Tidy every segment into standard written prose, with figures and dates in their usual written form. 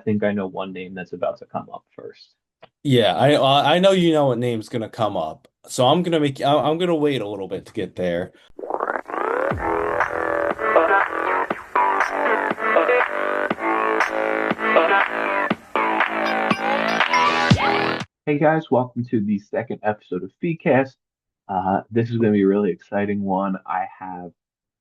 think I know one name that's about to come up first. Yeah, I know you know what name's gonna come up, so I'm gonna wait a little bit to get there. Hey guys, welcome to the second episode of Phicast. This is going to be a really exciting one. I have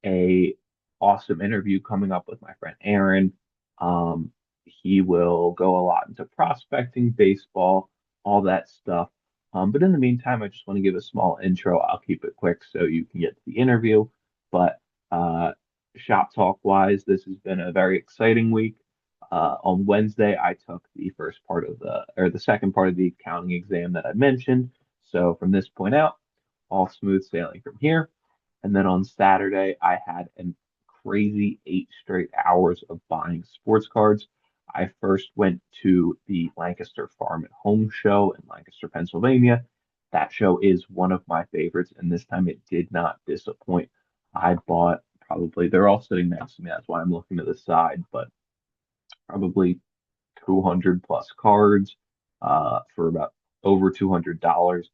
a awesome interview coming up with my friend Aaron. Um, he will go a lot into prospecting, baseball, all that stuff. But in the meantime, I just want to give a small intro. I'll keep it quick so you can get to the interview. But uh, shop talk wise, this has been a very exciting week. On Wednesday, I took the first part of the second part of the accounting exam that I mentioned. So from this point out, all smooth sailing from here. And then on Saturday, I had a crazy 8 straight hours of buying sports cards. I first went to the Lancaster Farm at Home show in Lancaster, Pennsylvania. That show is one of my favorites, and this time it did not disappoint. I bought probably, they're all sitting next to me. That's why I'm looking to the side, but probably 200 plus cards for about over $200.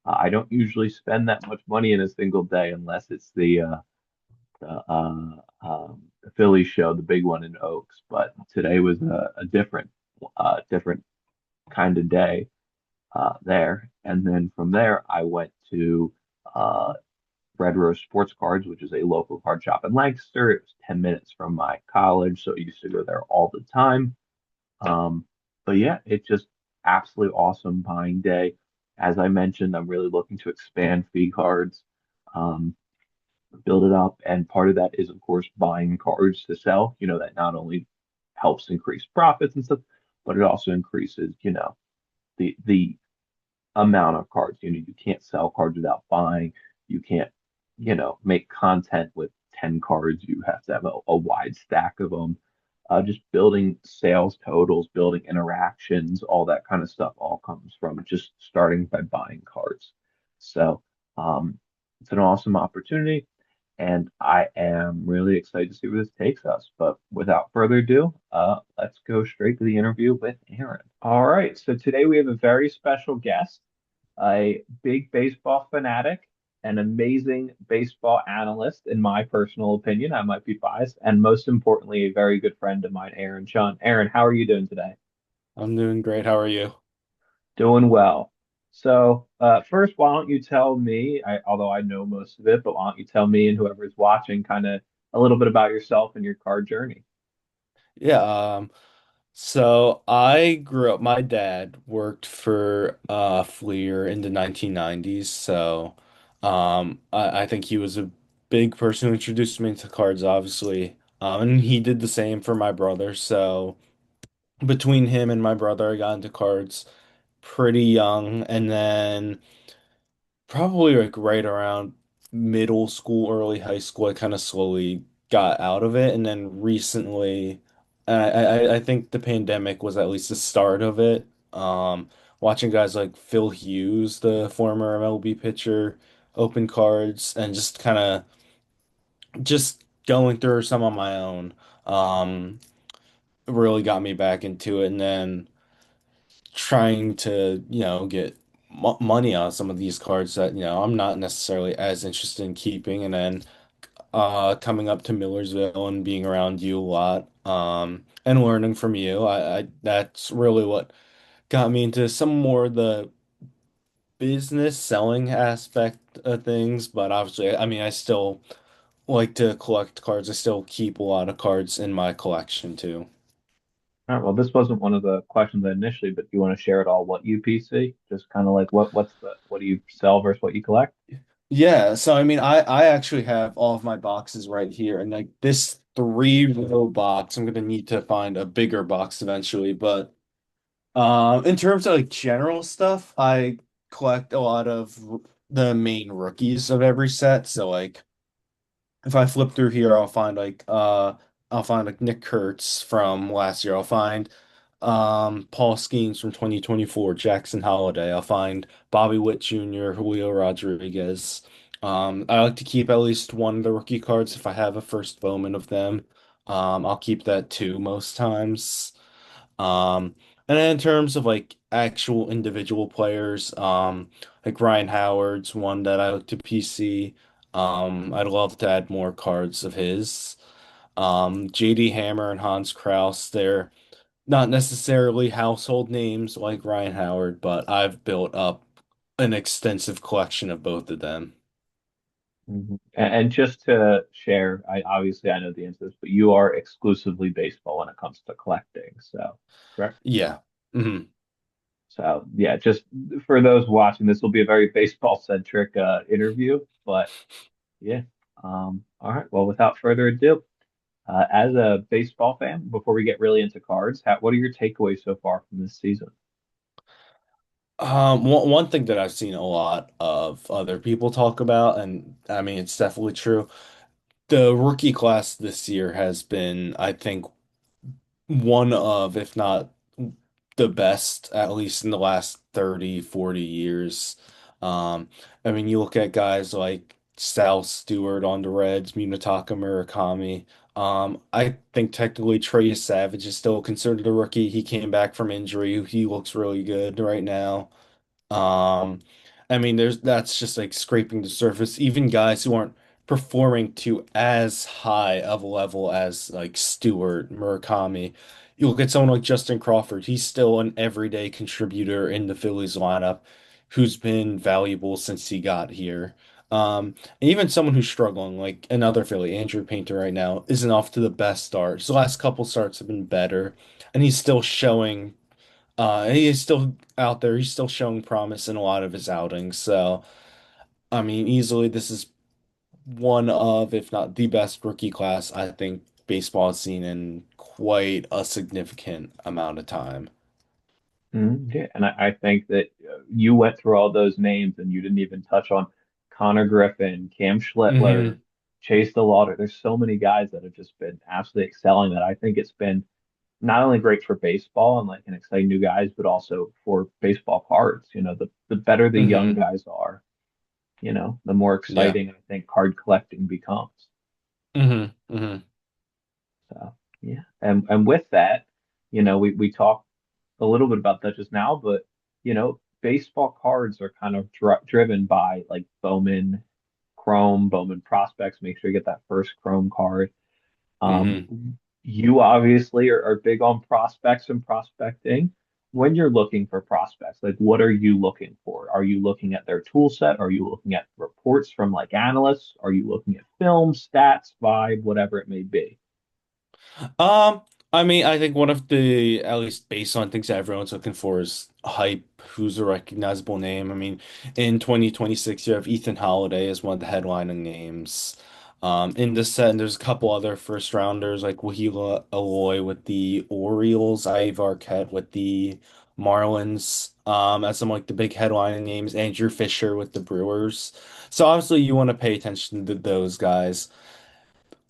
I don't usually spend that much money in a single day unless it's the Philly show, the big one in Oaks. But today was a different kind of day there. And then from there, I went to uh, Red Rose Sports Cards, which is a local card shop in Lancaster. It was 10 minutes from my college, so I used to go there all the time. Um, but yeah, it's just absolutely awesome buying day. As I mentioned, I'm really looking to expand Phicardz, um, build it up, and part of that is, of course, buying cards to sell. That not only helps increase profits and stuff, but it also increases, the amount of cards. You can't sell cards without buying. You can't, make content with 10 cards. You have to have a wide stack of them. Just building sales totals, building interactions, all that kind of stuff all comes from just starting by buying cards. So it's an awesome opportunity, and I am really excited to see where this takes us. But without further ado, let's go straight to the interview with Aaron. All right, so today we have a very special guest, a big baseball fanatic, an amazing baseball analyst, in my personal opinion. I might be biased, and most importantly, a very good friend of mine, Aaron Sean. Aaron, how are you doing today? I'm doing great. How are you? Doing well. So, first, why don't you tell me, although I know most of it, but why don't you tell me and whoever's watching kind of a little bit about yourself and your card journey? Yeah, so I grew up, my dad worked for Fleer in the 1990s, so I think he was a big person who introduced me to cards, obviously. And he did the same for my brother, so between him and my brother, I got into cards pretty young, and then probably like right around middle school, early high school, I kind of slowly got out of it. And then recently, I think the pandemic was at least the start of it. Watching guys like Phil Hughes, the former MLB pitcher, open cards and just kind of just going through some on my own, um, really got me back into it. And then trying to, get money on some of these cards that, I'm not necessarily as interested in keeping. And then coming up to Millersville and being around you a lot, and learning from you, I that's really what got me into some more of the business selling aspect of things. But obviously, I mean, I still like to collect cards. I still keep a lot of cards in my collection too. All right, well, this wasn't one of the questions initially, but you want to share it all what you PC? Just kind of like what do you sell versus what you collect? Yeah, so I mean, I actually have all of my boxes right here, and like this three-row box, I'm gonna need to find a bigger box eventually. But in terms of like general stuff, I collect a lot of the main rookies of every set. So like if I flip through here, I'll find like Nick Kurtz from last year. I'll find Paul Skeens from 2024, Jackson Holiday. I'll find Bobby Witt Jr., Julio Rodriguez. I like to keep at least one of the rookie cards if I have a first Bowman of them. I'll keep that too most times. And then in terms of like actual individual players, like Ryan Howard's one that I look to PC. I'd love to add more cards of his. JD Hammer and Hans Kraus, they're not necessarily household names like Ryan Howard, but I've built up an extensive collection of both of them. And just to share, I know the answer to this, but you are exclusively baseball when it comes to collecting. So, correct? Yeah. Hmm. So, yeah, just for those watching, this will be a very baseball centric interview. But yeah, all right. Well, without further ado, as a baseball fan, before we get really into cards, what are your takeaways so far from this season? One thing that I've seen a lot of other people talk about, and I mean, it's definitely true. The rookie class this year has been, I think, one of, if not the best, at least in the last 30, 40 years. Um, I mean, you look at guys like Sal Stewart on the Reds, Munetaka Murakami. I think technically Trey Savage is still considered a rookie. He came back from injury. He looks really good right now. Um, I mean, that's just like scraping the surface. Even guys who aren't performing to as high of a level as like Stewart, Murakami. You look at someone like Justin Crawford, he's still an everyday contributor in the Phillies lineup who's been valuable since he got here. And even someone who's struggling, like another Philly, Andrew Painter right now, isn't off to the best start. His last couple starts have been better, and he's still showing he is still out there. He's still showing promise in a lot of his outings. So, I mean, easily this is one of, if not the best rookie class I think baseball has seen in quite a significant amount of time. Yeah, and I think that you went through all those names and you didn't even touch on Connor Griffin, Cam Schlittler, Hmm. Chase DeLauder. There's so many guys that have just been absolutely excelling that I think it's been not only great for baseball and like an exciting new guys, but also for baseball cards. The better the young Hmm. guys are, the more Yeah. exciting I think card collecting becomes. Hmm. Hmm. So yeah, and with that, we talked a little bit about that just now, but baseball cards are kind of driven by like Bowman Chrome, Bowman prospects. Make sure you get that first Chrome card. Um, Hmm. you obviously are big on prospects and prospecting. When you're looking for prospects, like what are you looking for? Are you looking at their tool set? Are you looking at reports from like analysts? Are you looking at film, stats, vibe, whatever it may be? Um, I mean, I think one of the at least baseline things that everyone's looking for is hype. Who's a recognizable name? I mean, in 2026, you have Ethan Holiday as one of the headlining names. In this set, and there's a couple other first rounders like Wahila Aloy with the Orioles, Ivy Arquette with the Marlins. As some like the big headlining names, Andrew Fisher with the Brewers. So obviously, you want to pay attention to those guys.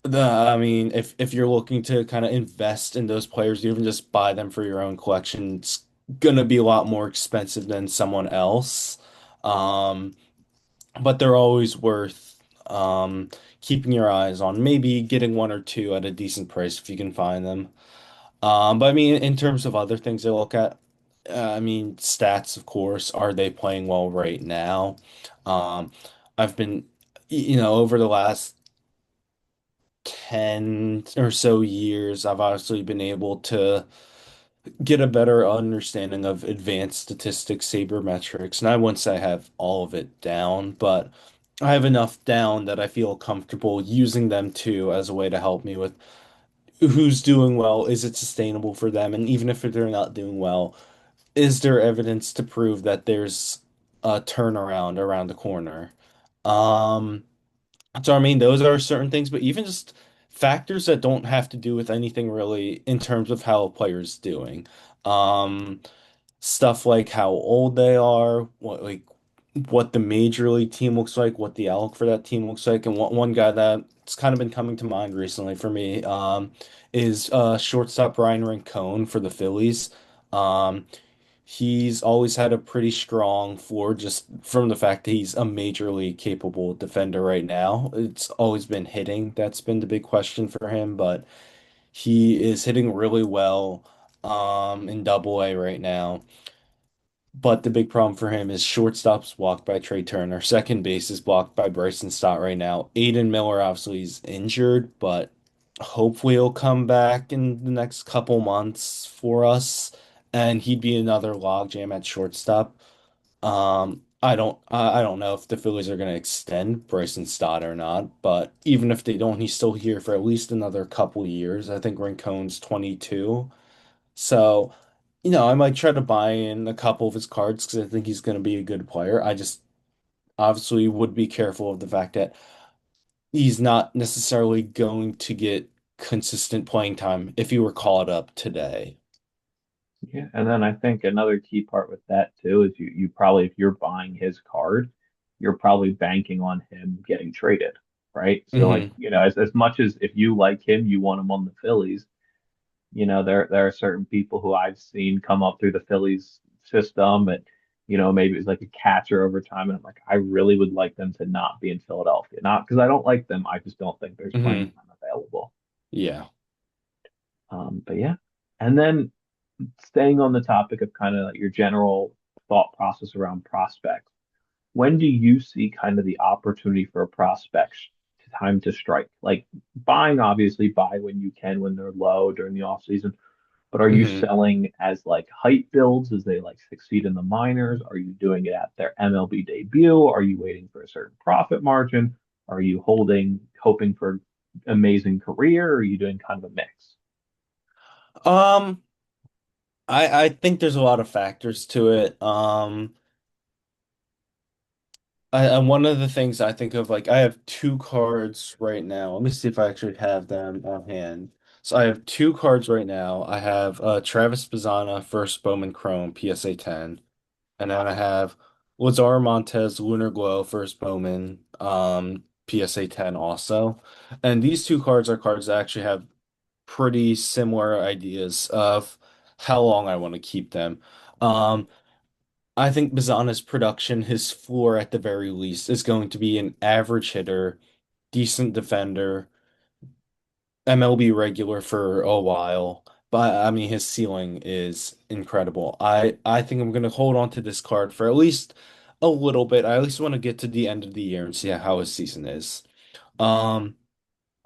I mean, if you're looking to kind of invest in those players, you even just buy them for your own collection, it's gonna be a lot more expensive than someone else. Um, but they're always worth keeping your eyes on. Maybe getting one or two at a decent price if you can find them. But I mean, in terms of other things I look at, I mean, stats, of course, are they playing well right now? Um, I've been, over the last 10 or so years, I've obviously been able to get a better understanding of advanced statistics, sabermetrics, and I wouldn't say I have all of it down, but I have enough down that I feel comfortable using them too as a way to help me with who's doing well, is it sustainable for them, and even if they're not doing well, is there evidence to prove that there's a turnaround around the corner? Um, so I mean, those are certain things, but even just factors that don't have to do with anything really in terms of how a player's doing. Um, Stuff like how old they are, what the major league team looks like, what the outlook for that team looks like, and one guy that's kind of been coming to mind recently for me is shortstop Brian Rincon for the Phillies. Um, He's always had a pretty strong floor just from the fact that he's a major league capable defender right now. It's always been hitting. That's been the big question for him, but he is hitting really well. in Double A right now. But the big problem for him is shortstop's blocked by Trey Turner. Second base is blocked by Bryson Stott right now. Aiden Miller obviously is injured, but hopefully he'll come back in the next couple months for us, and he'd be another logjam at shortstop. I don't know if the Phillies are going to extend Bryson Stott or not, but even if they don't, he's still here for at least another couple years. I think Rincon's 22. So, I might try to buy in a couple of his cards because I think he's going to be a good player. I just obviously would be careful of the fact that he's not necessarily going to get consistent playing time if he were called up today. Yeah, and then I think another key part with that too is you probably if you're buying his card, you're probably banking on him getting traded, right? So like, Hmm. as much as if you like him, you want him on the Phillies, there are certain people who I've seen come up through the Phillies system and maybe it's like a catcher over time and I'm like I really would like them to not be in Philadelphia. Not because I don't like them, I just don't think there's playing Hmm. time available. Yeah. But yeah. And then staying on the topic of kind of like your general thought process around prospects, when do you see kind of the opportunity for a prospect time to strike? Like buying, obviously, buy when you can when they're low during the off season, but are you Hmm. selling as like hype builds as they like succeed in the minors? Are you doing it at their MLB debut? Are you waiting for a certain profit margin? Are you hoping for amazing career? Or are you doing kind of a mix? Um, I think there's a lot of factors to it. And one of the things I think of, like, I have two cards right now. Let me see if I actually have them on hand. So I have two cards right now. I have Travis Bazzana, First Bowman Chrome, PSA 10. And then I have Lazar Montez, Lunar Glow, First Bowman, PSA 10 also. And these two cards are cards that actually have pretty similar ideas of how long I want to keep them. Um, I think Bazzana's production, his floor at the very least, is going to be an average hitter, decent defender, MLB regular for a while. But I mean, his ceiling is incredible. I think I'm going to hold on to this card for at least a little bit. I at least want to get to the end of the year and see how his season is. Um,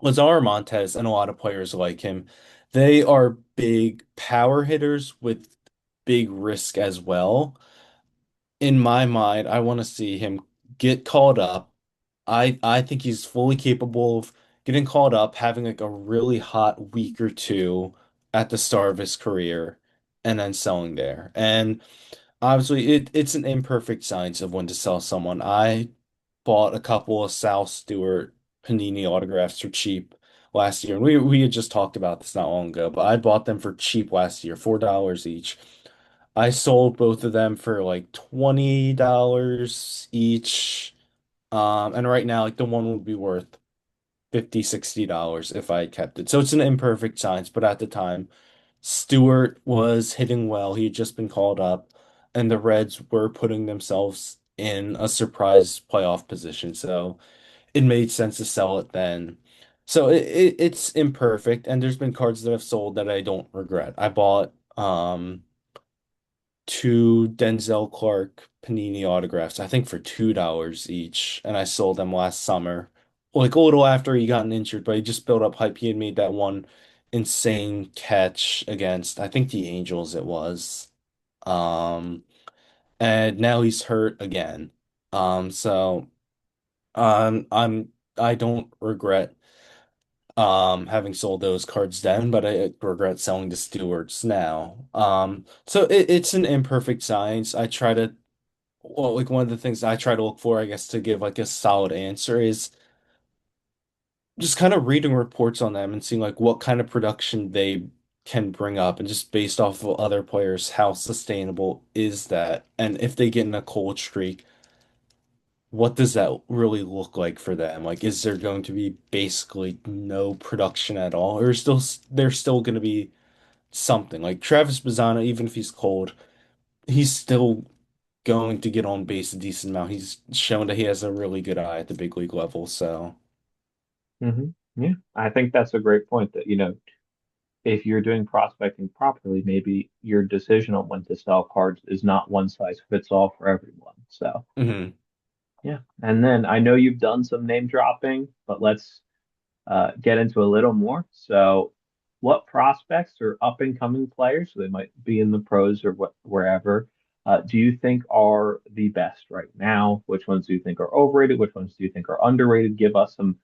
Lazar Montez and a lot of players like him, they are big power hitters with big risk as well. In my mind, I want to see him get called up. I think he's fully capable of getting called up, having like a really hot week or two at the start of his career, and then selling there. And obviously, it's an imperfect science of when to sell someone. I bought a couple of Sal Stewart Panini autographs for cheap last year, and we had just talked about this not long ago, but I bought them for cheap last year, $4 each. I sold both of them for like $20 each. And right now, like the one would be worth 50, $60 if I kept it. So it's an imperfect science, but at the time, Stewart was hitting well. He had just been called up, and the Reds were putting themselves in a surprise playoff position. So it made sense to sell it then. So it's imperfect, and there's been cards that I've sold that I don't regret. I bought two Denzel Clark Panini autographs, I think for $2 each, and I sold them last summer. Like a little after he got injured, but he just built up hype. He had made that one insane catch against, I think the Angels it was. Um, and now he's hurt again. So I don't regret having sold those cards then, but I regret selling the Stewards now. So it's an imperfect science. I try to Well, like one of the things I try to look for, I guess, to give like a solid answer is just kind of reading reports on them and seeing like what kind of production they can bring up, and just based off of other players, how sustainable is that? And if they get in a cold streak, what does that really look like for them? Like, is there going to be basically no production at all, or there's still going to be something? Like Travis Bazzana, even if he's cold, he's still going to get on base a decent amount. He's shown that he has a really good eye at the big league level. So, Yeah, I think that's a great point that, if you're doing prospecting properly, maybe your decision on when to sell cards is not one size fits all for everyone. So Hmm. yeah. And then I know you've done some name dropping, but let's get into a little more. So, what prospects or up and coming players, so they might be in the pros or wherever, do you think are the best right now? Which ones do you think are overrated? Which ones do you think are underrated? Give us some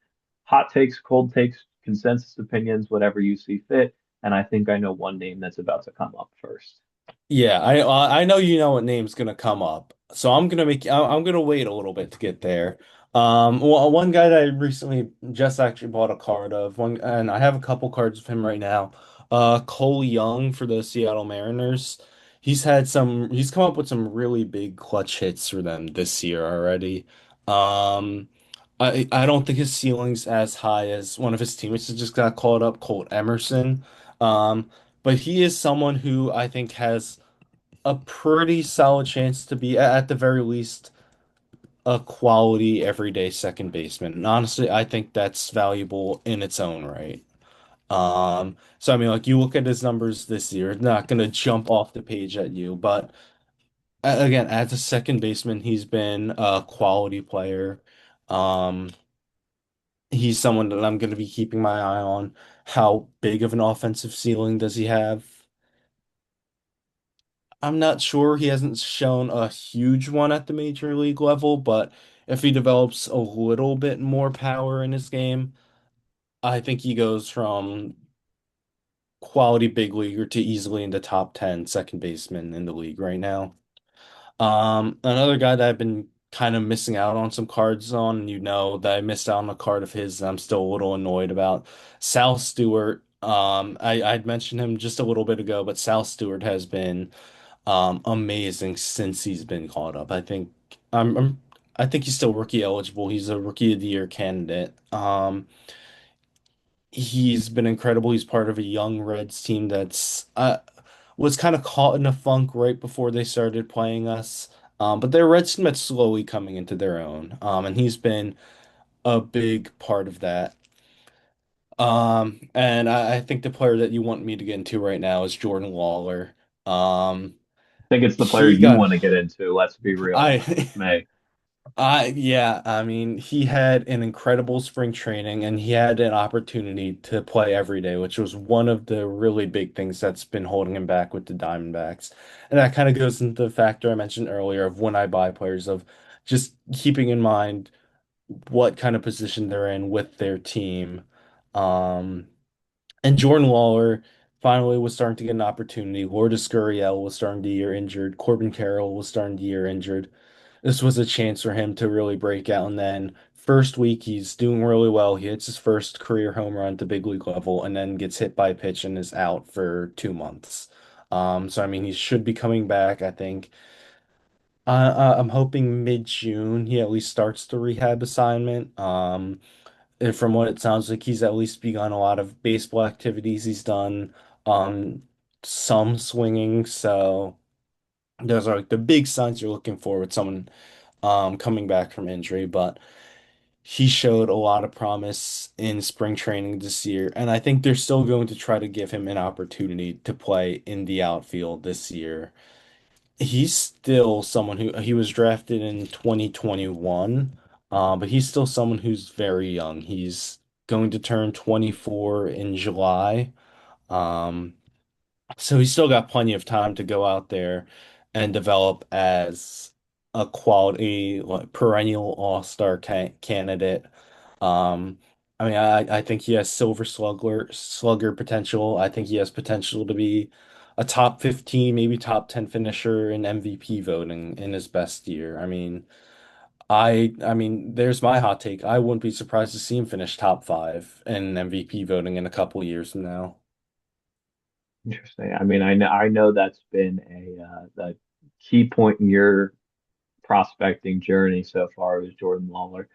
hot takes, cold takes, consensus opinions, whatever you see fit. And I think I know one name that's about to come up first. Yeah, I know you know what name's gonna come up, so I'm gonna wait a little bit to get there. Well, one guy that I recently just actually bought a card of one, and I have a couple cards of him right now. Cole Young for the Seattle Mariners. He's come up with some really big clutch hits for them this year already. Um, I don't think his ceiling's as high as one of his teammates that just got called up, Colt Emerson. Um, but he is someone who I think has a pretty solid chance to be at the very least a quality everyday second baseman. And honestly, I think that's valuable in its own right. So I mean, like you look at his numbers this year, it's not gonna jump off the page at you, but again, as a second baseman, he's been a quality player. Um, he's someone that I'm gonna be keeping my eye on. How big of an offensive ceiling does he have? I'm not sure. He hasn't shown a huge one at the major league level, but if he develops a little bit more power in his game, I think he goes from quality big leaguer to easily in the top 10 second baseman in the league right now. Another guy that I've been kind of missing out on some cards on, and you know that I missed out on a card of his that I'm still a little annoyed about. Sal Stewart. I'd mentioned him just a little bit ago, but Sal Stewart has been amazing since he's been called up. I think he's still rookie eligible. He's a rookie of the year candidate. He's been incredible. He's part of a young Reds team that's was kind of caught in a funk right before they started playing us. But their Reds team that's slowly coming into their own. And he's been a big part of that. And I think the player that you want me to get into right now is Jordan Lawler. Um, I think it's the player he you got want to get into. Let's be real, not I just me. Yeah, I mean, he had an incredible spring training and he had an opportunity to play every day, which was one of the really big things that's been holding him back with the Diamondbacks. And that kind of goes into the factor I mentioned earlier of when I buy players of just keeping in mind what kind of position they're in with their team. Um, and Jordan Lawler finally was starting to get an opportunity. Lourdes Gurriel was starting the year injured. Corbin Carroll was starting the year injured. This was a chance for him to really break out. And then first week, he's doing really well. He hits his first career home run at the big league level and then gets hit by a pitch and is out for 2 months. So I mean, he should be coming back, I think. I'm hoping mid-June he at least starts the rehab assignment. And from what it sounds like, he's at least begun a lot of baseball activities. He's done um some swinging, so those are like the big signs you're looking for with someone coming back from injury, but he showed a lot of promise in spring training this year, and I think they're still going to try to give him an opportunity to play in the outfield this year. He's still someone who he was drafted in 2021, but he's still someone who's very young. He's going to turn 24 in July. Um, so he's still got plenty of time to go out there and develop as a quality, like, perennial all-star candidate. Um, I mean, I think he has slugger potential. I think he has potential to be a top 15, maybe top 10 finisher in MVP voting in his best year. I mean, there's my hot take. I wouldn't be surprised to see him finish top five in MVP voting in a couple years from now. Interesting. I mean, I know that's been a key point in your prospecting journey so far was Jordan Lawler.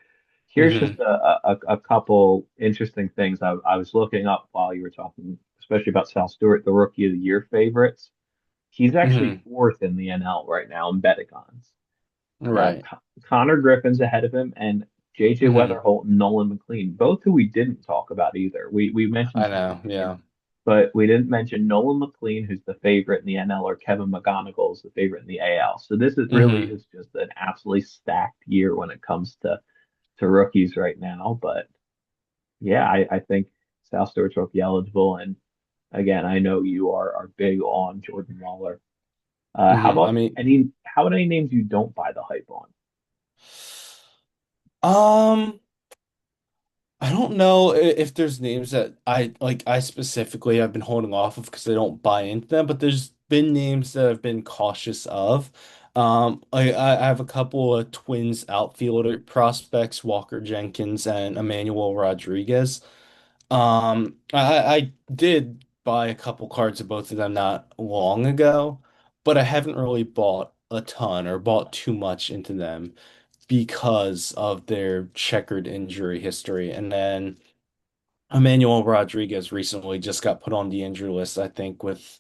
Here's just Hmm. a couple interesting things I was looking up while you were talking, especially about Sal Stewart, the Rookie of the Year favorites. He's actually Hmm. fourth in the NL right now in Betagons. Right. Connor Griffin's ahead of him, and JJ Hmm. Weatherholt and Nolan McLean, both who we didn't talk about either. We mentioned I some know. names here. Yeah. but we didn't mention Nolan McLean, who's the favorite in the NL, or Kevin McGonigal is the favorite in the AL. So this is really Hmm. is just an absolutely stacked year when it comes to rookies right now. But yeah, I think South Stewart Trophy eligible, and again, I know you are big on Jordan Waller. How Hmm. I about mean, how about any names you don't buy the hype on? um, I don't know if there's names that I like I specifically have been holding off of because I don't buy into them, but there's been names that I've been cautious of. I have a couple of Twins outfielder prospects, Walker Jenkins and Emmanuel Rodriguez. I did buy a couple cards of both of them not long ago, but I haven't really bought a ton or bought too much into them because of their checkered injury history. And then Emmanuel Rodriguez recently just got put on the injury list, I think, with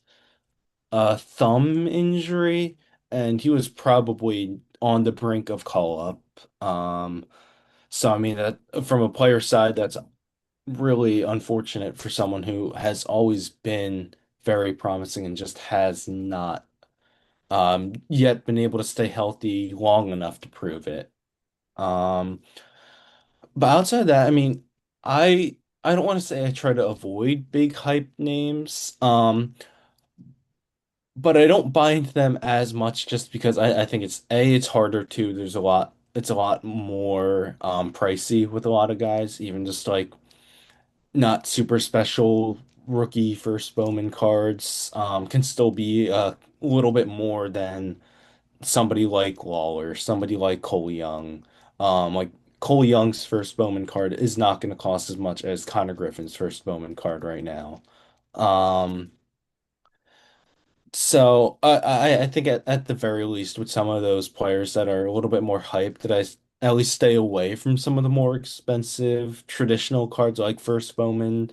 a thumb injury, and he was probably on the brink of call up. So I mean that from a player side, that's really unfortunate for someone who has always been very promising and just has not yet been able to stay healthy long enough to prove it. Um, but outside of that, I mean, I don't want to say I try to avoid big hype names, but I don't buy into them as much just because I think it's harder to. It's a lot more pricey with a lot of guys, even just like not super special rookie first Bowman cards can still be a little bit more than somebody like Lawler, somebody like Cole Young. Like Cole Young's first Bowman card is not going to cost as much as Connor Griffin's first Bowman card right now. Um, so I think at the very least with some of those players that are a little bit more hyped, that at least stay away from some of the more expensive traditional cards like first Bowman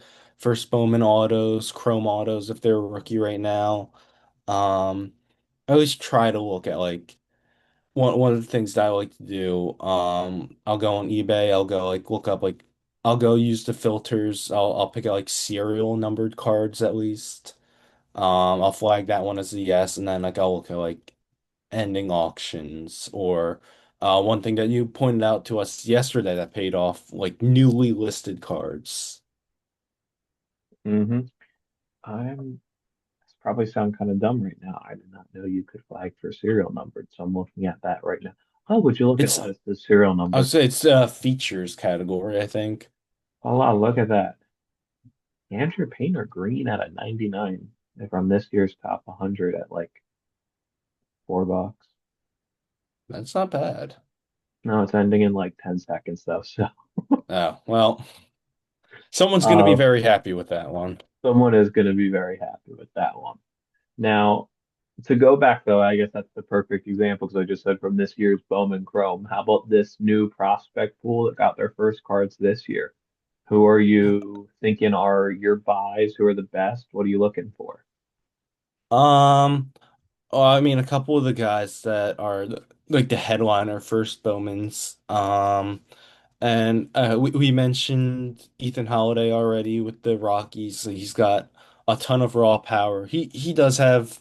autos, Chrome autos if they're a rookie right now. Um, I always try to look at like one of the things that I like to do, I'll go on eBay, I'll go like look up like I'll go use the filters. I'll pick out like serial numbered cards at least. I'll flag that one as a yes, and then like I'll look at like ending auctions or one thing that you pointed out to us yesterday that paid off, like newly listed cards. Hmm. I'm This probably sound kind of dumb right now. I did not know you could flag for serial numbered, so I'm looking at that right now. Oh, would you look at It's that? It's the serial I would numbered. say it's a features category, I think. Oh, wow, look at that. Andrew Painter green at a 99 from this year's top 100 at like $4. That's not bad. No, it's ending in like 10 seconds though. So, Oh, well, someone's gonna be uh, very happy with that one. someone is going to be very happy with that one. Now, to go back though, I guess that's the perfect example because I just said from this year's Bowman Chrome. How about this new prospect pool that got their first cards this year? Who are you thinking are your buys? Who are the best? What are you looking for? Um, I mean, a couple of the guys that are like the headliner first Bowmans. And we mentioned Ethan Holiday already with the Rockies. He's got a ton of raw power. He does have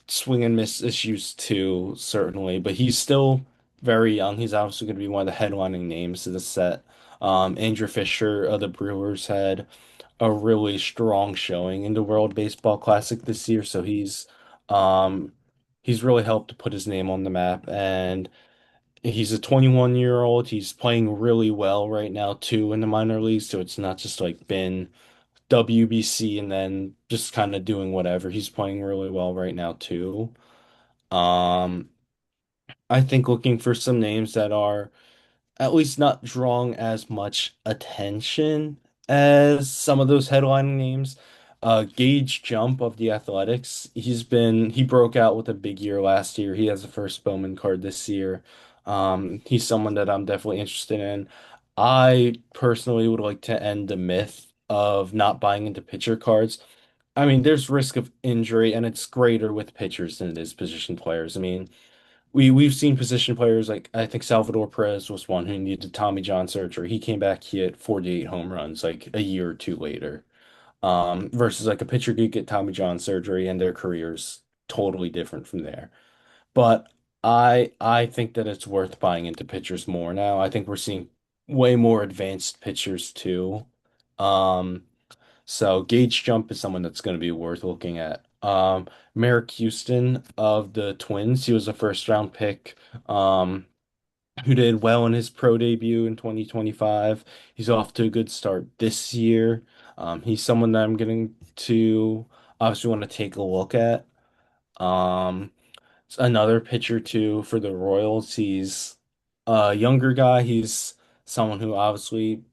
swing and miss issues too, certainly, but he's still very young. He's obviously going to be one of the headlining names of the set. Andrew Fisher of the Brewers had a really strong showing in the World Baseball Classic this year, so um he's really helped to put his name on the map. And he's a 21-year-old. He's playing really well right now too in the minor leagues, so it's not just like been WBC and then just kind of doing whatever. He's playing really well right now too. Um, I think looking for some names that are at least not drawing as much attention as some of those headlining names. Gage Jump of the Athletics. He broke out with a big year last year. He has a first Bowman card this year. He's someone that I'm definitely interested in. I personally would like to end the myth of not buying into pitcher cards. I mean, there's risk of injury, and it's greater with pitchers than it is position players. I mean, we've seen position players like I think Salvador Perez was one who needed Tommy John surgery. He came back, he hit 48 home runs like a year or two later. Versus like a pitcher could get Tommy John surgery and their careers totally different from there. But I think that it's worth buying into pitchers more now. I think we're seeing way more advanced pitchers too. Um, so Gage Jump is someone that's going to be worth looking at. Merrick Houston of the Twins, he was a first round pick. Um, who did well in his pro debut in 2025. He's off to a good start this year. He's someone that I'm getting to obviously want to take a look at. Um, Another pitcher too for the Royals. He's a younger guy. He's someone who obviously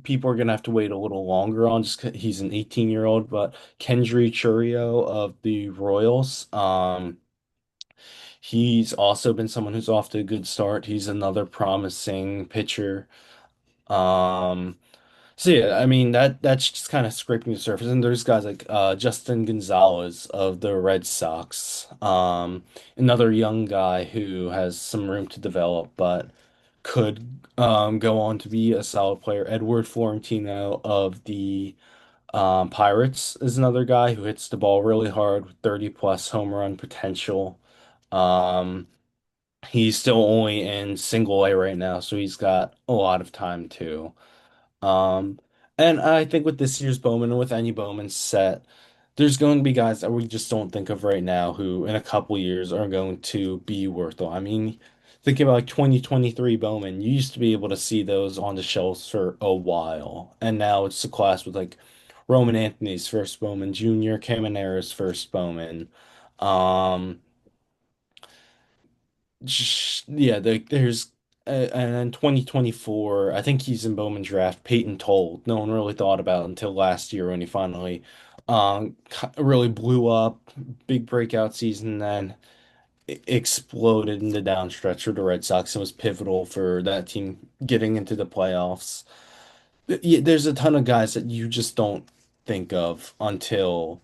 people are gonna have to wait a little longer on just 'cause he's an 18-year-old, but Kendry Churio of the Royals. He's also been someone who's off to a good start. He's another promising pitcher. Um, so yeah, I mean that's just kind of scraping the surface. And there's guys like Justin Gonzalez of the Red Sox. Another young guy who has some room to develop, but could go on to be a solid player. Edward Florentino of the Pirates is another guy who hits the ball really hard with 30 plus home run potential. Um, he's still only in single A right now, so he's got a lot of time too. Um, and I think with this year's Bowman and with any Bowman set, there's going to be guys that we just don't think of right now who in a couple years are going to be worth it. I mean, think about like 2023 Bowman. You used to be able to see those on the shelves for a while, and now it's the class with like Roman Anthony's first Bowman, Junior Caminera's first Bowman. Um, yeah, there's and then 2024, I think he's in Bowman's draft. Peyton Toll, no one really thought about until last year when he finally really blew up, big breakout season, then exploded in the downstretch for the Red Sox and was pivotal for that team getting into the playoffs. Yeah, there's a ton of guys that you just don't think of until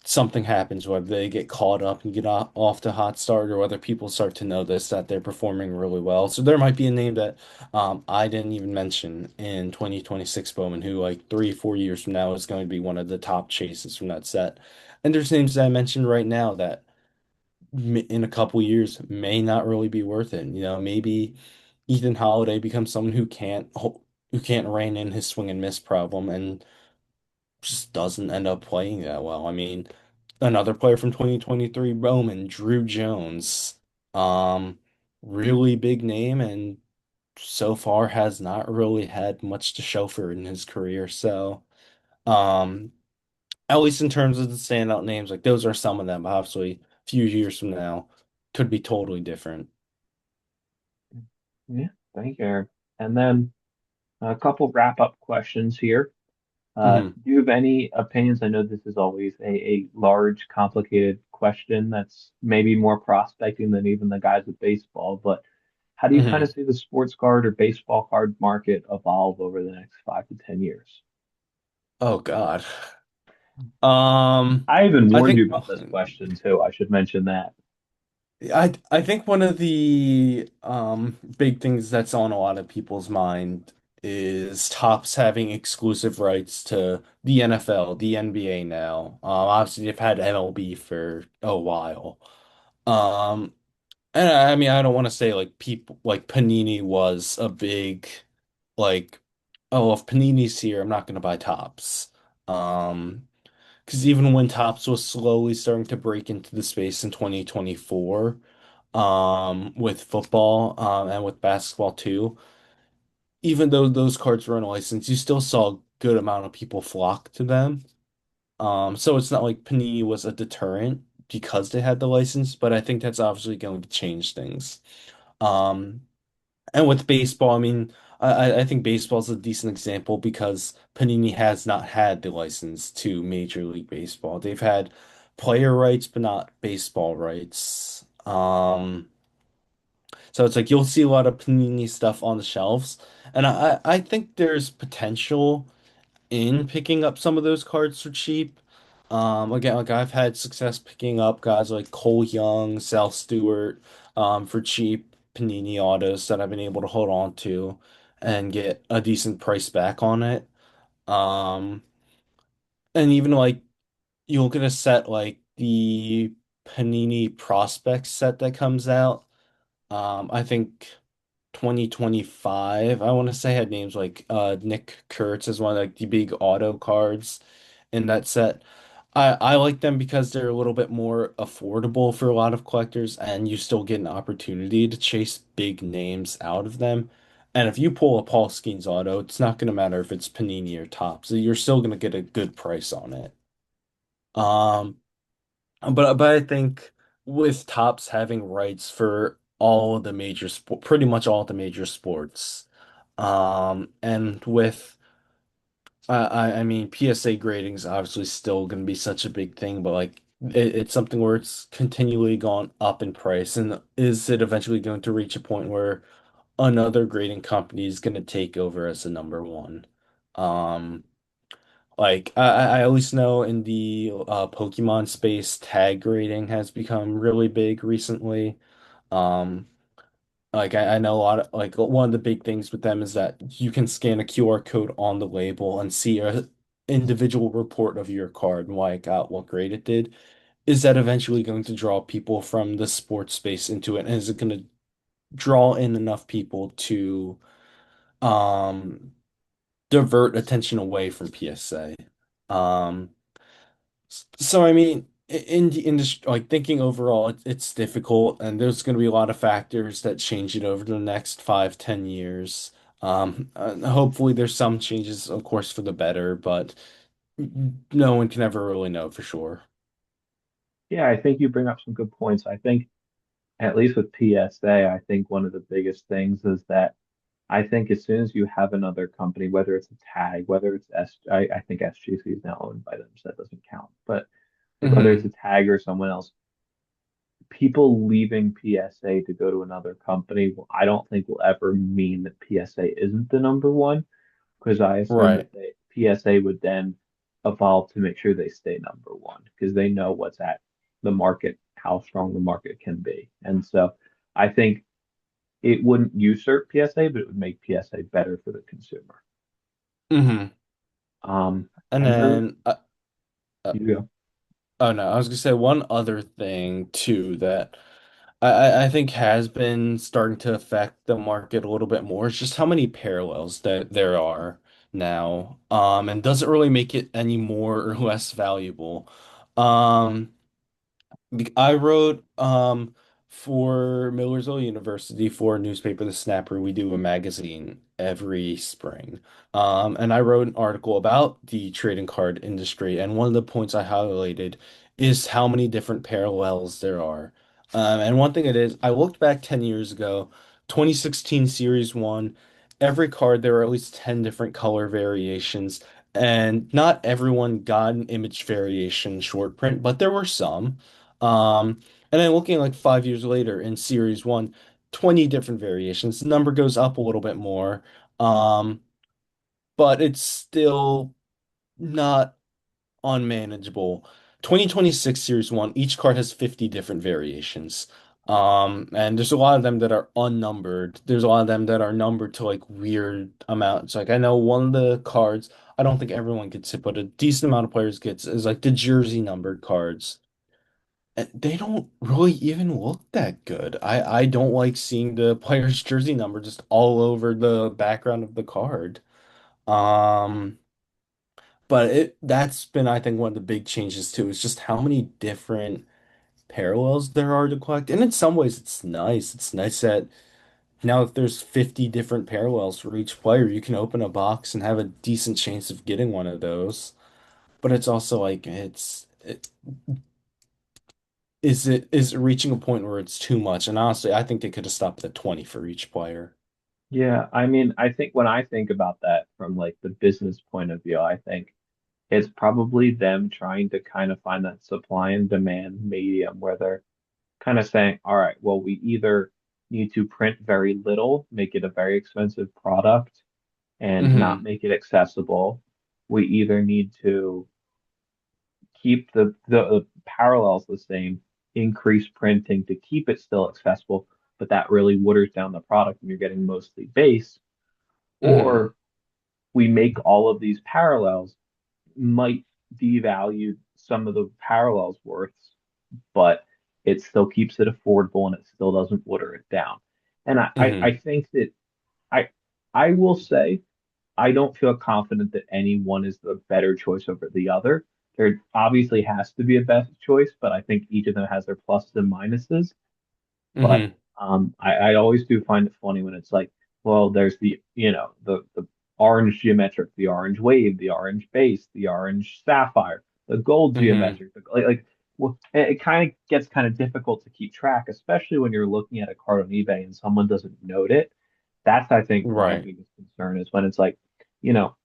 something happens, whether they get caught up and get off to hot start, or whether people start to notice that they're performing really well. So there might be a name that I didn't even mention in 2026 Bowman, who like 3, 4 years from now is going to be one of the top chases from that set. And there's names that I mentioned right now that in a couple years may not really be worth it. You know, maybe Ethan Holiday becomes someone who can't rein in his swing and miss problem and just doesn't end up playing that well. I mean, another player from 2023, Bowman, Drew Jones. Um, really big name and so far has not really had much to show for in his career. So, um, at least in terms of the standout names, like those are some of them. Obviously, a few years from now could be totally different. Yeah, thank you, Aaron. And then a couple wrap up questions here. Hmm. Do you have any opinions? I know this is always a large, complicated question that's maybe more prospecting than even the guys with baseball, but how do you kind Hmm. of see the sports card or baseball card market evolve over the next 5 to 10 years? Oh God. Um, I even I warned think you about this question too. I should mention that. I think one of the big things that's on a lot of people's mind is Topps having exclusive rights to the NFL, the NBA now. Obviously they've had MLB for a while. Um, and I mean I don't want to say like people like Panini was a big like oh if Panini's here I'm not gonna buy Topps. Um, because even when Topps was slowly starting to break into the space in 2024 with football and with basketball too. Even though those cards were unlicensed, you still saw a good amount of people flock to them. So it's not like Panini was a deterrent because they had the license, but I think that's obviously going to change things. Um, and with baseball, I mean, I think baseball is a decent example because Panini has not had the license to Major League Baseball. They've had player rights, but not baseball rights. So it's like you'll see a lot of Panini stuff on the shelves, and I think there's potential in picking up some of those cards for cheap. Again, like I've had success picking up guys like Cole Young, Sal Stewart, for cheap Panini autos that I've been able to hold on to and get a decent price back on it. Um, And even like you look at a set like the Panini Prospects set that comes out. I think 2025, I want to say had names like Nick Kurtz as one of like the big auto cards in that set. I like them because they're a little bit more affordable for a lot of collectors, and you still get an opportunity to chase big names out of them. And if you pull a Paul Skeens auto, it's not going to matter if it's Panini or Topps. You're still going to get a good price on it. Um, but I think with Topps having rights for all of the major sport, pretty much all of the major sports, and with I mean PSA grading is obviously still going to be such a big thing, but like it's something where it's continually gone up in price, and is it eventually going to reach a point where another grading company is going to take over as the number one? Um, like I at least know in the Pokemon space, tag grading has become really big recently. Um, like I know a lot of like one of the big things with them is that you can scan a QR code on the label and see a individual report of your card and why it got what grade it did. Is that eventually going to draw people from the sports space into it? And is it going to draw in enough people to um divert attention away from PSA? Um, So I mean, in the industry, like thinking overall, it's difficult, and there's going to be a lot of factors that change it over the next 5, 10 years. Hopefully, there's some changes, of course, for the better, but no one can ever really know for sure. Yeah, I think you bring up some good points. I think at least with PSA, I think one of the biggest things is that I think as soon as you have another company, whether it's a tag, whether it's I think SGC is now owned by them, so that doesn't count. But whether it's Hmm. a tag or someone else, people leaving PSA to go to another company, I don't think will ever mean that PSA isn't the number one, because I assume Right. that PSA would then evolve to make sure they stay number one, because they know what's at the market, how strong the market can be. And so I think it wouldn't usurp PSA, but it would make PSA better for the consumer. Hmm. And And then then, uh, you go. oh no, I was gonna say one other thing too that I think has been starting to affect the market a little bit more. It's just how many parallels that there are now. And doesn't really make it any more or less valuable. Um, I wrote for Millersville University for a newspaper, The Snapper. We do a magazine every spring. And I wrote an article about the trading card industry, and one of the points I highlighted is how many different parallels there are. And one thing it is, I looked back 10 years ago, 2016 Series 1, every card there were at least 10 different color variations, and not everyone got an image variation short print, but there were some. And then looking like 5 years later in Series 1, 20 different variations. The number goes up a little bit more. Um, but it's still not unmanageable. 2026 Series 1, each card has 50 different variations. And there's a lot of them that are unnumbered. There's a lot of them that are numbered to like weird amounts. Like I know one of the cards, I don't think everyone gets it, but a decent amount of players gets is like the jersey numbered cards. And they don't really even look that good. I don't like seeing the player's jersey number just all over the background of the card. Um, but it that's been, I think, one of the big changes too, is just how many different parallels there are to collect. And in some ways it's nice. It's nice that now if there's 50 different parallels for each player, you can open a box and have a decent chance of getting one of those. But it's also like is it reaching a point where it's too much? And honestly, I think they could have stopped at 20 for each player. Yeah, I mean, I think when I think about that from like the business point of view, I think it's probably them trying to kind of find that supply and demand medium where they're kind of saying, all right, well, we either need to print very little, make it a very expensive product, and not Hmm. make it accessible. We either need to keep the parallels the same, increase printing to keep it still accessible, but that really waters down the product and you're getting mostly base, Hmm. or we make all of these parallels might devalued some of the parallels worths, but it still keeps it affordable and it still doesn't water it down. And I Hmm. think that I I will say I don't feel confident that any one is the better choice over the other. There obviously has to be a best choice, but I think each of them has their pluses and minuses. But Hmm. I always do find it funny when it's like, well, there's the orange geometric, the orange wave, the orange base, the orange sapphire, the gold Hmm. geometric, well, it kind of gets kind of difficult to keep track, especially when you're looking at a card on eBay and someone doesn't note it. That's, I think, my Right. biggest concern is when it's like, you know,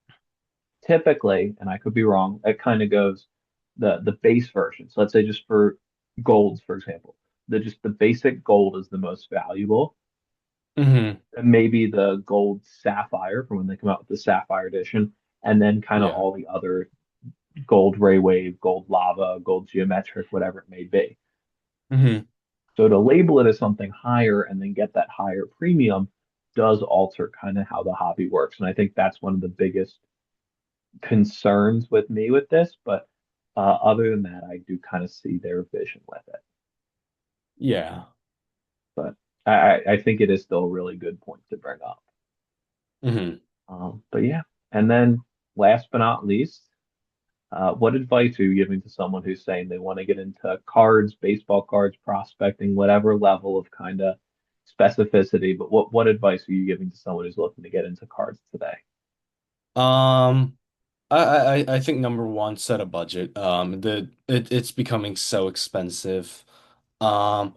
typically, and I could be wrong, it kind of goes the base version. So let's say just for golds, for example, the basic gold is the most valuable. Hmm. And maybe the gold sapphire from when they come out with the sapphire edition, and then kind of Yeah. all the other gold ray wave, gold lava, gold geometric, whatever it may be. Hmm. So to label it as something higher and then get that higher premium does alter kind of how the hobby works. And I think that's one of the biggest concerns with me with this, but other than that, I do kind of see their vision with it. Yeah. But I think it is still a really good point to bring up. Hmm. But yeah, and then last but not least, what advice are you giving to someone who's saying they want to get into cards, baseball cards, prospecting, whatever level of kind of specificity? But what advice are you giving to someone who's looking to get into cards today? Um, I think number one, set a budget. It's becoming so expensive. Um,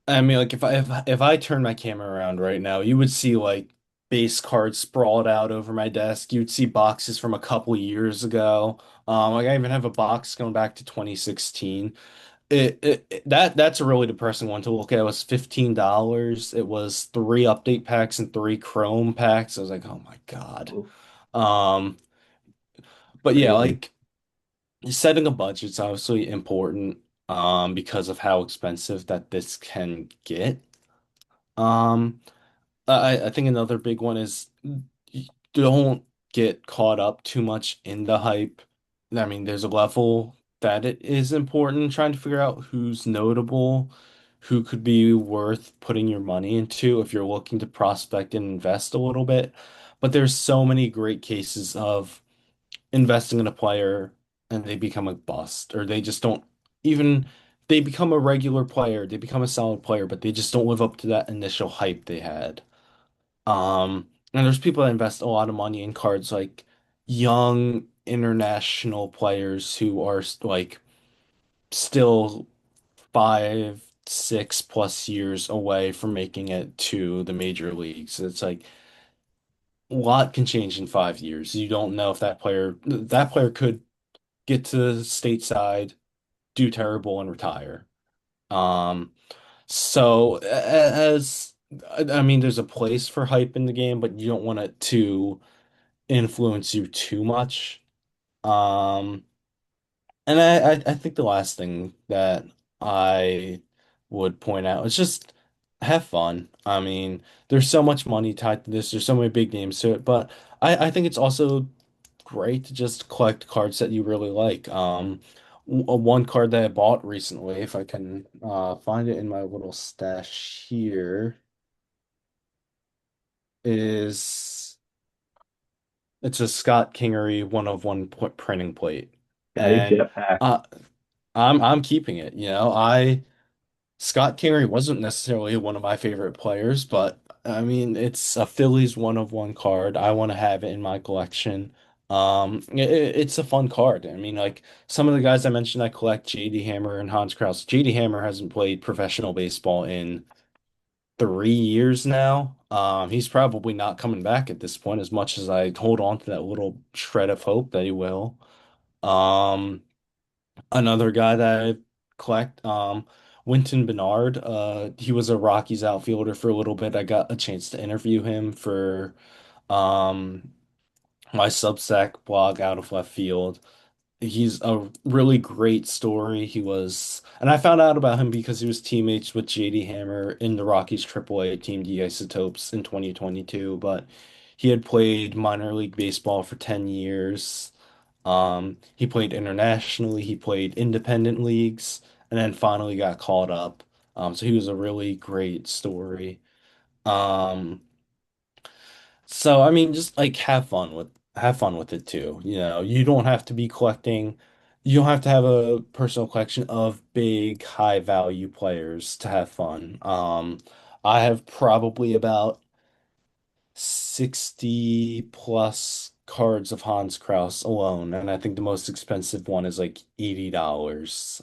I mean, like if I turn my camera around right now, you would see like base cards sprawled out over my desk. You'd see boxes from a couple years ago. Like I even have a box going back to 2016. That's a really depressing one to look at. It was $15. It was three update packs and three Chrome packs. I was like, oh my God. Ooh, Um, but yeah, crazy. like setting a budget's obviously important because of how expensive that this can get. Um, I think another big one is don't get caught up too much in the hype. I mean, there's a level that it is important trying to figure out who's notable, who could be worth putting your money into if you're looking to prospect and invest a little bit. But there's so many great cases of investing in a player and they become a bust, or they just don't even they become a regular player, they become a solid player, but they just don't live up to that initial hype they had. And there's people that invest a lot of money in cards like young international players who are like still 5, 6 plus years away from making it to the major leagues. It's like a lot can change in 5 years. You don't know if that player could get to stateside, do terrible, and retire. Um, so as I mean, there's a place for hype in the game, but you don't want it to influence you too much. Um, and I think the last thing that I would point out is just have fun. I mean, there's so much money tied to this, there's so many big names to it, but I think it's also great to just collect cards that you really like. One card that I bought recently, if I can find it in my little stash here, is it's a Scott Kingery one of one printing plate, Daddy and Jetpack. uh, I'm keeping it. Scott Kingery wasn't necessarily one of my favorite players, but I mean, it's a Phillies one of one card. I want to have it in my collection. It's a fun card. I mean, like some of the guys I mentioned, I collect JD Hammer and Hans Kraus. JD Hammer hasn't played professional baseball in 3 years now. He's probably not coming back at this point, as much as I hold on to that little shred of hope that he will. Um, Another guy that I collect, Winton Bernard. He was a Rockies outfielder for a little bit. I got a chance to interview him for um my Substack blog Out of Left Field. He's a really great story. And I found out about him because he was teammates with JD Hammer in the Rockies AAA team, the Isotopes, in 2022. But he had played minor league baseball for 10 years. He played internationally, he played independent leagues, and then finally got called up. So he was a really great story. Um, so I mean, just like have fun with it too. You know, you don't have to be collecting, you don't have to have a personal collection of big, high value players to have fun. I have probably about 60 plus cards of Hans Kraus alone, and I think the most expensive one is like $80.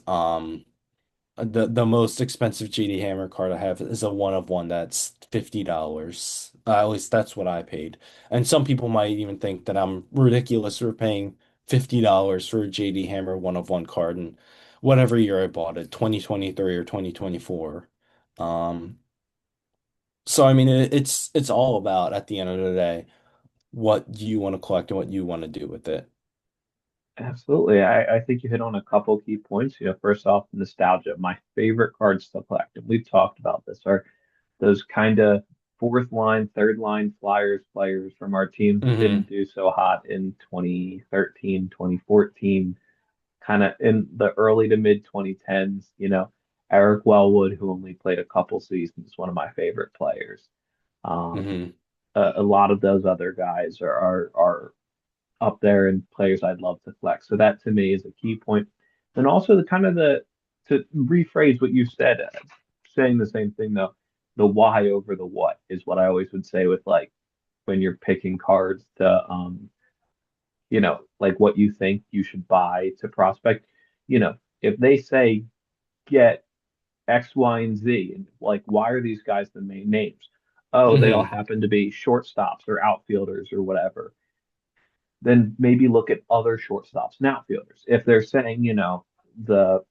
The most expensive GD Hammer card I have is a one of one that's $50. At least that's what I paid. And some people might even think that I'm ridiculous for paying $50 for a JD Hammer one of one card and whatever year I bought it, 2023 or 2024. Um, so I mean it's all about at the end of the day what you want to collect and what you want to do with it. Absolutely. I think you hit on a couple key points. First off, nostalgia. My favorite cards to collect, and we've talked about this, are those kind of fourth line, third line Flyers players from our team who Hmm. didn't do so hot in 2013, 2014, kind of in the early to mid 2010s. Eric Wellwood, who only played a couple seasons, one of my favorite players. Um, Hmm. a lot of those other guys are up there and players I'd love to flex. So that to me is a key point. And also the kind of the to rephrase what you said, saying the same thing though, the why over the what is what I always would say with like when you're picking cards to like what you think you should buy to prospect. If they say get X, Y, and Z, and like why are these guys the main names? Oh, they all Hmm. happen to be shortstops or outfielders or whatever, then maybe look at other shortstops and outfielders. If they're saying, the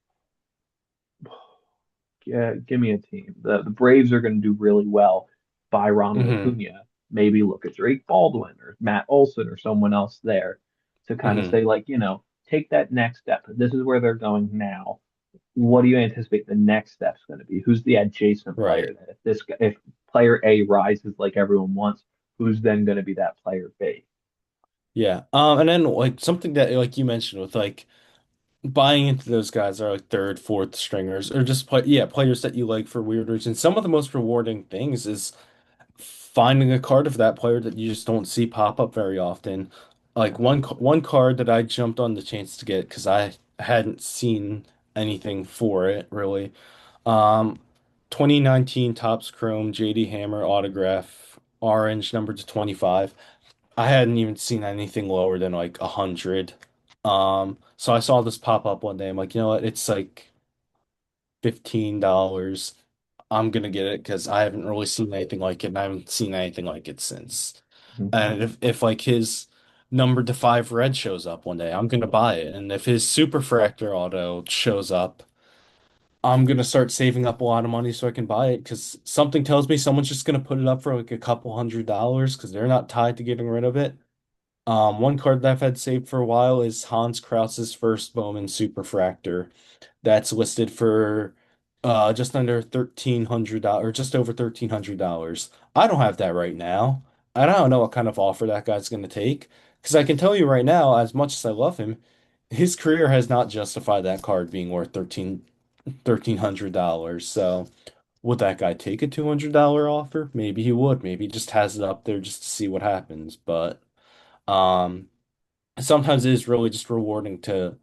give me a team, the Braves are going to do really well by Ronald Hmm. Acuna, maybe look at Drake Baldwin or Matt Olson or someone else there to kind of Hmm. say, like, take that next step. This is where they're going now. What do you anticipate the next step's going to be? Who's the adjacent player Right. that if player A rises like everyone wants, who's then going to be that player B? Yeah. And then like something that like you mentioned with like buying into those guys are like third, fourth stringers or just players that you like for weird reasons. Some of the most rewarding things is finding a card of that player that you just don't see pop up very often. Like one card that I jumped on the chance to get because I hadn't seen anything for it really. Um, 2019 Topps Chrome JD Hammer autograph, orange number to 25. I hadn't even seen anything lower than like 100. So I saw this pop up one day. I'm like, you know what? It's like $15. I'm gonna get it because I haven't really seen anything like it, and I haven't seen anything like it since. Mhm. And if like his number to five red shows up one day, I'm gonna buy it. And if his super fractor auto shows up, I'm gonna start saving up a lot of money so I can buy it because something tells me someone's just gonna put it up for like a couple $100 because they're not tied to getting rid of it. One card that I've had saved for a while is Hans Kraus's first Bowman Superfractor. That's listed for just under $1,300 or just over $1,300. I don't have that right now. I don't know what kind of offer that guy's going to take because I can tell you right now, as much as I love him, his career has not justified that card being worth $1,300. So would that guy take a $200 offer? Maybe he would. Maybe he just has it up there just to see what happens. But um, sometimes it is really just rewarding to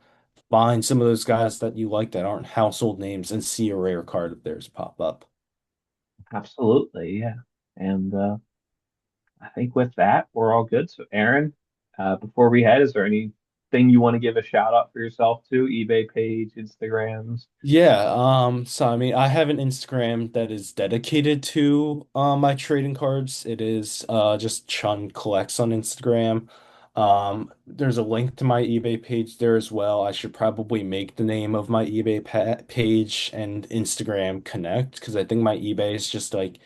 find some of those guys that you like that aren't household names and see a rare card of theirs pop up. Absolutely, yeah. And I think with that, we're all good. So, Aaron, before we head, is there anything you want to give a shout out for yourself to? eBay page, Instagrams? Yeah, so I mean I have an Instagram that is dedicated to my trading cards. It is just Chuncollects on Instagram. There's a link to my eBay page there as well. I should probably make the name of my eBay pa page and Instagram connect because I think my eBay is just like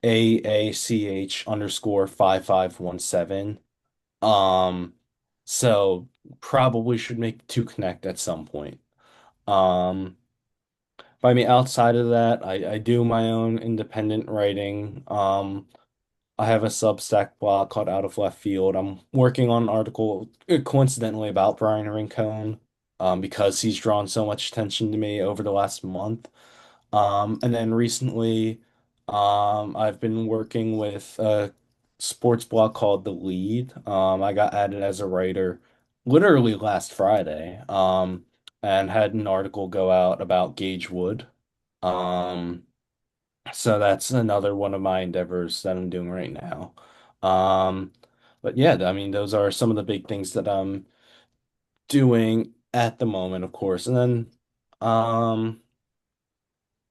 AACH underscore 5517. Um, so probably should make the two connect at some point. Um, but I mean, outside of that, I do my own independent writing. I have a Substack blog called Out of Left Field. I'm working on an article coincidentally about Brian Rincon, because he's drawn so much attention to me over the last month. And then recently, I've been working with a sports blog called The Lead. I got added as a writer literally last Friday, and had an article go out about Gage Wood. Um, so that's another one of my endeavors that I'm doing right now. Um, but yeah, I mean, those are some of the big things that I'm doing at the moment, of course. And then,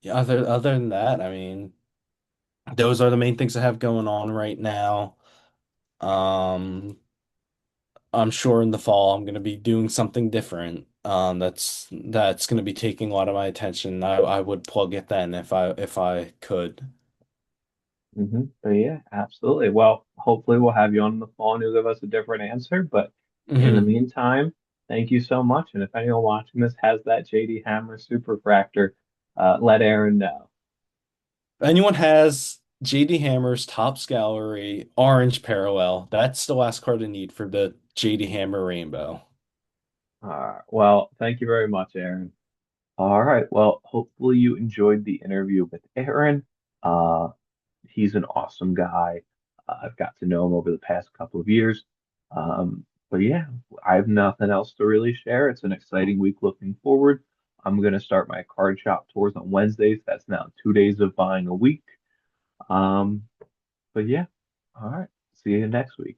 yeah, other than that, I mean, those are the main things I have going on right now. Um, I'm sure in the fall I'm going to be doing something different. That's going to be taking a lot of my attention. I would plug it then if I could. But yeah, absolutely. Well, hopefully we'll have you on the phone who'll give us a different answer. But in the Mhm. meantime, thank you so much. And if anyone watching this has that JD Hammer superfractor, let Aaron know. If anyone has JD Hammer's Topps Gallery Orange Parallel, that's the last card I need for the JD Hammer Rainbow. Well, thank you very much, Aaron. All right. Well, hopefully you enjoyed the interview with Aaron. Uh, he's an awesome guy. I've got to know him over the past couple of years. But yeah, I have nothing else to really share. It's an exciting week looking forward. I'm going to start my card shop tours on Wednesdays. That's now 2 days of buying a week. Um, but yeah, all right. See you next week.